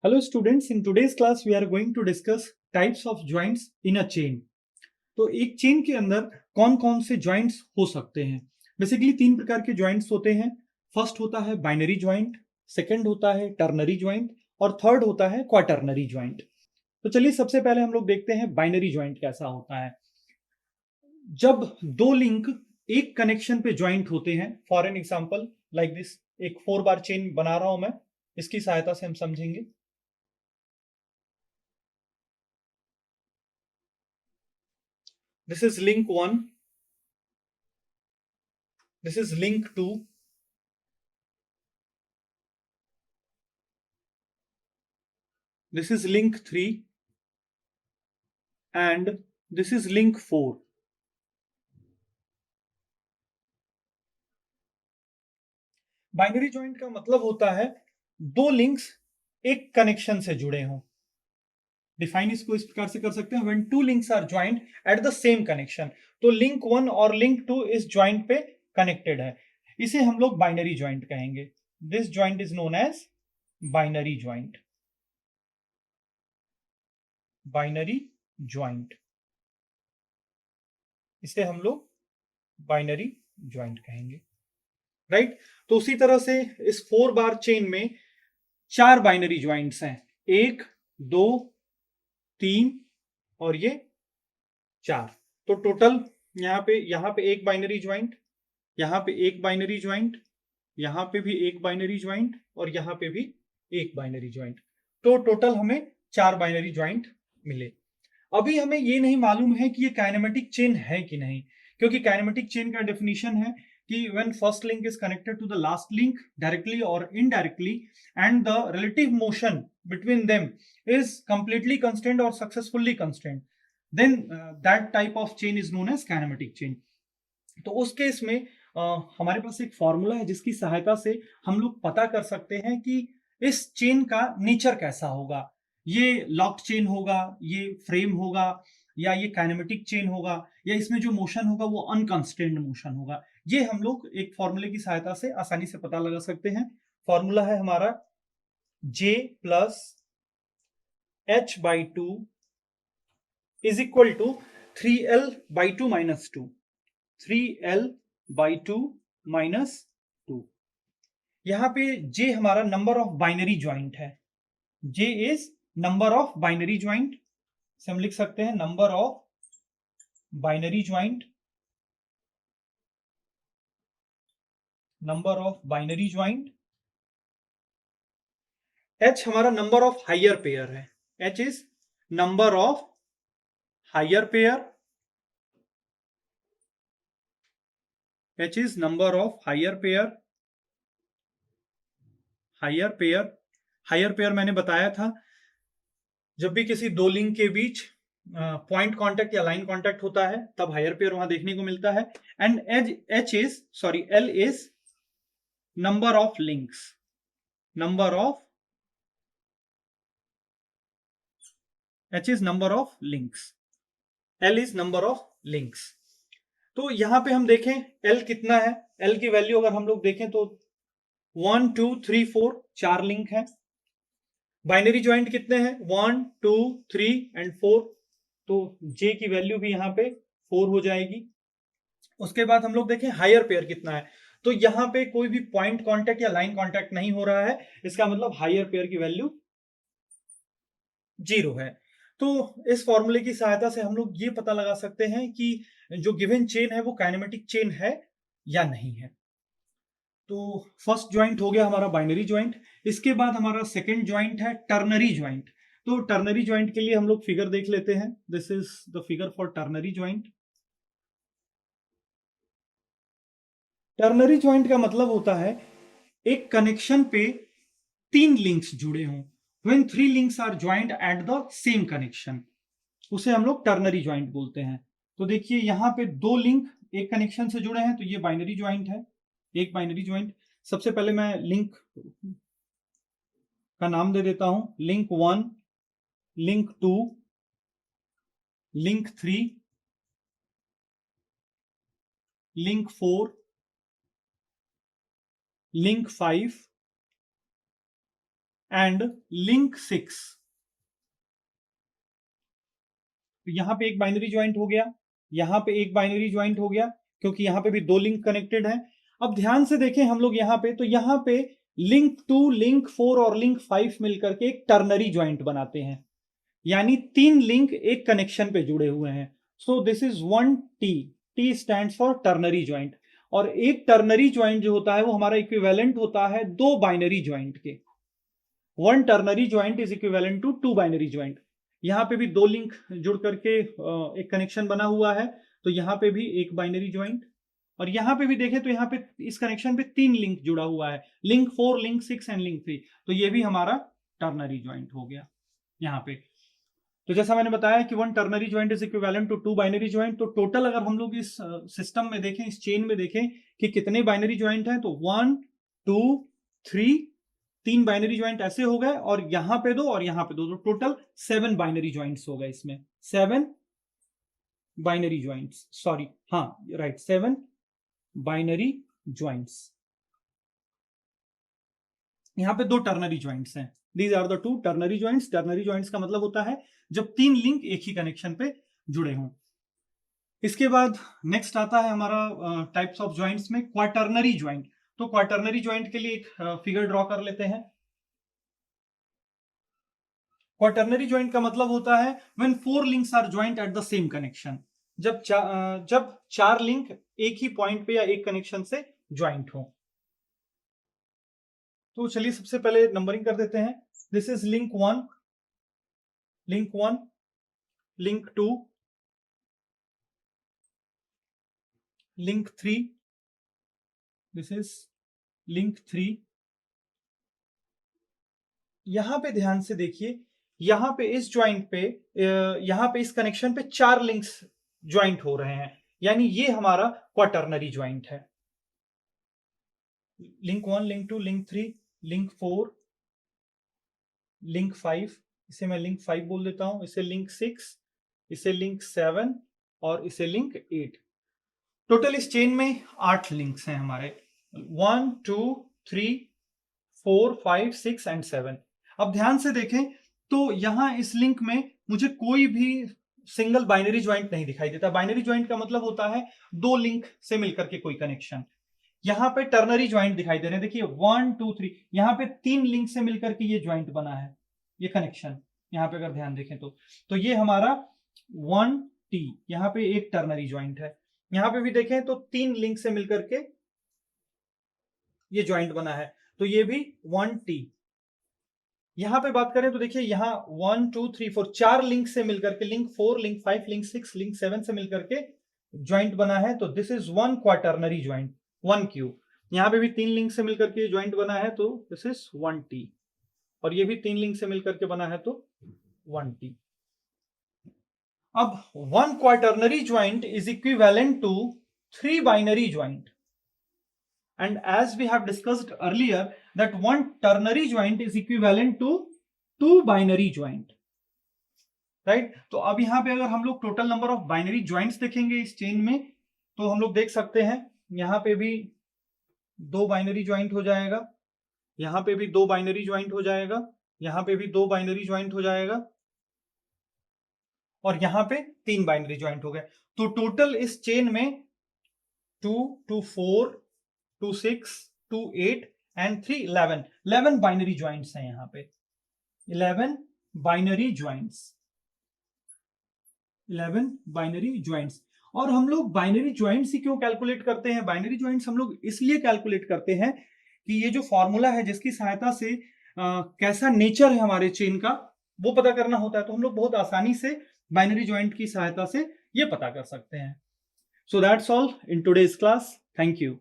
Hello students, in today's class we are going to discuss types of joints in a chain. तो एक chain के अंदर कौन कौन से जॉइंट्स हो सकते हैं। बेसिकली तीन प्रकार के जॉइंट्स होते हैं। फर्स्ट होता है बाइनरी जॉइंट, सेकंड होता है टर्नरी जॉइंट और थर्ड होता है क्वाटर्नरी जॉइंट। तो चलिए सबसे पहले हम लोग देखते हैं बाइनरी जॉइंट कैसा होता है। जब दो लिंक एक कनेक्शन पे ज्वाइंट होते हैं, for an example like this, एक 4 बार चेन बना रहा हूं मैं, इसकी सहायता से हम समझेंगे। This is link 1, this is link 2, this is link 3 and this is link 4. Binary joint का मतलब होता है दो लिंक्स एक कनेक्शन से जुड़े हों। डिफाइन इसको इस प्रकार से कर सकते हैं, when two links are joint at the same connection. तो लिंक 1 और लिंक 2 इस ज्वाइंट पे कनेक्टेड है, इसे हम लोग बाइनरी ज्वाइंट कहेंगे। This joint is known as binary joint. Binary joint, इसे हम लोग बाइनरी ज्वाइंट कहेंगे, राइट। तो उसी तरह से इस 4 बार चेन में 4 बाइनरी ज्वाइंट्स हैं, 1 2 3 और ये 4। तो टोटल यहां पे एक बाइनरी ज्वाइंट, यहां पे एक बाइनरी ज्वाइंट, यहां पे भी एक बाइनरी ज्वाइंट और यहां पे भी एक बाइनरी ज्वाइंट। तो टोटल हमें 4 बाइनरी ज्वाइंट मिले। अभी हमें ये नहीं मालूम है कि ये काइनेमेटिक चेन है कि नहीं, क्योंकि काइनेमेटिक चेन का डेफिनेशन है कि when first link is connected to the last link directly or indirectly and the relative motion between them is completely constant or successfully constant, then that type of chain is known as kinematic chain. तो उस case में हमारे पास एक formula है जिसकी सहायता से हम लोग पता कर सकते हैं कि इस चेन का नेचर कैसा होगा। ये लॉक्ड चेन होगा, ये फ्रेम होगा, या ये काइनेमेटिक चेन होगा, या इसमें जो मोशन होगा वो अनकंस्ट्रेंड मोशन होगा। ये हम लोग एक फॉर्मूले की सहायता से आसानी से पता लगा सकते हैं। फॉर्मूला है हमारा J plus H by 2 is equal to 3L by 2 minus 2, 3L by 2 minus 2। यहां पे J हमारा नंबर ऑफ बाइनरी ज्वाइंट है। J is number of binary joint, से हम लिख सकते हैं number of binary joint, number of binary joint. H हमारा नंबर ऑफ हायर पेयर है, H is number of higher pair, H is number of higher pair. Higher pair, higher pair मैंने बताया था, जब भी किसी दो लिंक के बीच पॉइंट कांटेक्ट या लाइन कांटेक्ट होता है तब हायर पेयर वहां देखने को मिलता है। And H is sorry L is number of links, number of, H is number of links, L is number of links. तो यहां पे हम देखें एल कितना है, एल की वैल्यू अगर हम लोग देखें तो 1 2 3 4 4 लिंक है। बाइनरी ज्वाइंट कितने हैं, 1 2 3 एंड 4, तो जे की वैल्यू भी यहां पे 4 हो जाएगी। उसके बाद हम लोग देखें हायर पेयर कितना है, तो यहां पे कोई भी पॉइंट कांटेक्ट या लाइन कांटेक्ट नहीं हो रहा है, इसका मतलब हायर पेयर की वैल्यू 0 है। तो इस फॉर्मूले की सहायता से हम लोग ये पता लगा सकते हैं कि जो गिवन चेन है वो काइनेमेटिक चेन है या नहीं है। तो फर्स्ट ज्वाइंट हो गया हमारा बाइनरी ज्वाइंट। इसके बाद हमारा सेकेंड ज्वाइंट है टर्नरी ज्वाइंट। तो टर्नरी ज्वाइंट के लिए हम लोग फिगर देख लेते हैं। This is the figure for ternary joint. Ternary joint का मतलब होता है एक कनेक्शन पे 3 लिंक्स जुड़े हों। When 3 links are joint at the same connection, उसे हम लोग टर्नरी ज्वाइंट बोलते हैं। तो देखिए यहां पे दो लिंक एक कनेक्शन से जुड़े हैं, तो ये बाइनरी ज्वाइंट है, एक बाइनरी ज्वाइंट। सबसे पहले मैं लिंक का नाम दे देता हूं, link 1, link 2, link 3, link 4, link 5 and link 6। यहां पे एक बाइनरी ज्वाइंट हो गया, यहां पे एक बाइनरी ज्वाइंट हो गया, क्योंकि यहां पे भी दो लिंक कनेक्टेड है। अब ध्यान से देखें हम लोग यहां पे, तो यहां पे लिंक 2, लिंक 4 और लिंक 5 मिलकर के एक टर्नरी ज्वाइंट बनाते हैं, यानी तीन लिंक एक कनेक्शन पे जुड़े हुए हैं। So this is 1T। T stands for ternary joint. और एक टर्नरी ज्वाइंट जो होता है वो हमारा इक्विवेलेंट होता है दो बाइनरी ज्वाइंट के। One ternary joint is equivalent to two binary joint. यहां पे भी दो लिंक जुड़ करके एक कनेक्शन बना हुआ है, तो यहां पे भी एक बाइनरी ज्वाइंट। और यहां पे भी देखें तो यहां पे इस कनेक्शन पे तीन लिंक जुड़ा हुआ है, लिंक 4, लिंक 6 एंड लिंक 3। तो ये भी हमारा टर्नरी ज्वाइंट हो गया यहां पे। तो जैसा मैंने बताया कि one ternary joint is equivalent to two binary joint. तो टोटल अगर हम लोग इस सिस्टम में देखें, इस चेन में देखें कि कितने बाइनरी ज्वाइंट हैं, तो 1 2 3, तीन बाइनरी ज्वाइंट ऐसे हो गए, और यहां पे दो और यहां पे दो, तो टोटल 7 बाइनरी ज्वाइंट्स हो गए इसमें। 7 बाइनरी ज्वाइंट्स, सॉरी, हाँ राइट, 7 बाइनरी ज्वाइंट्स। यहां पे दो टर्नरी ज्वाइंट्स हैं। These are the two ternary joints. Ternary joints का मतलब होता है जब तीन लिंक एक ही कनेक्शन पे जुड़े हों। इसके बाद नेक्स्ट आता है हमारा टाइप्स ऑफ ज्वाइंट्स में क्वाटर्नरी ज्वाइंट। तो क्वाटर्नरी ज्वाइंट के लिए एक फिगर ड्रॉ कर लेते हैं। क्वाटर्नरी ज्वाइंट का मतलब होता है when 4 links are joint at the same connection. जब चार लिंक एक ही पॉइंट पे या एक कनेक्शन से ज्वाइंट हो। तो चलिए सबसे पहले नंबरिंग कर देते हैं। This is link 1, link 1, link 2, link 3, this is link 3। यहां पे ध्यान से देखिए, यहां पे इस ज्वाइंट पे, यहां पे इस कनेक्शन पे चार लिंक्स ज्वाइंट हो रहे हैं, यानी ये हमारा क्वाटर्नरी ज्वाइंट है। Link 1, link 2, link 3, link 4, link 5, इसे मैं लिंक 5 बोल देता हूं, इसे लिंक 6, इसे लिंक 7 और इसे लिंक 8। टोटल इस चेन में 8 लिंक्स हैं हमारे, 1 2 3 4 5 6 एंड 7। अब ध्यान से देखें तो यहां इस लिंक में मुझे कोई भी सिंगल बाइनरी ज्वाइंट नहीं दिखाई देता। बाइनरी ज्वाइंट का मतलब होता है दो लिंक से मिलकर के कोई कनेक्शन। यहां पे टर्नरी ज्वाइंट दिखाई दे रहे हैं, देखिए 1 2 3, यहां पे तीन लिंक से मिलकर के ये ज्वाइंट बना है, ये कनेक्शन। यहां पे अगर ध्यान देखें तो ये हमारा 1T, यहां पे एक टर्नरी ज्वाइंट है। यहां पे भी देखें तो तीन लिंक से मिलकर के ये ज्वाइंट बना है, तो ये भी 1T। यहां पे बात करें तो देखिए यहाँ 1 2 3 4 चार लिंक से मिलकर के, लिंक 4, लिंक 5, लिंक 6, लिंक 7 से मिलकर के ज्वाइंट बना है, तो this is one quaternary joint, 1Q। यहां पे भी तीन लिंक से मिलकर के ज्वाइंट बना है, तो दिस इज 1T। और ये भी तीन लिंक से मिलकर के बना है, तो 1T। अब one quaternary joint is equivalent to 3 binary joint. And as we have discussed earlier that one ternary joint is equivalent to two binary joint, right? तो अब यहां पे अगर हम लोग total number of binary joints देखेंगे इस चेन में, तो हम लोग देख सकते हैं यहां पे भी दो बाइनरी ज्वाइंट हो जाएगा, यहां पे भी दो बाइनरी ज्वाइंट हो जाएगा, यहां पे भी दो बाइनरी ज्वाइंट हो जाएगा, और यहां पे तीन बाइनरी ज्वाइंट हो गए। तो टोटल इस चेन में 2 2 4 2 6 2 8 एंड 3 11 बाइनरी ज्वाइंट्स हैं यहां पे, 11 बाइनरी ज्वाइंट्स, 11 बाइनरी ज्वाइंट्स। और हम लोग बाइनरी ज्वाइंट्स ही क्यों कैलकुलेट करते हैं? बाइनरी ज्वाइंट्स हम लोग इसलिए कैलकुलेट करते हैं कि ये जो फॉर्मूला है जिसकी सहायता से कैसा नेचर है हमारे चेन का वो पता करना होता है, तो हम लोग बहुत आसानी से बाइनरी ज्वाइंट की सहायता से ये पता कर सकते हैं। So that's all in today's class. Thank you.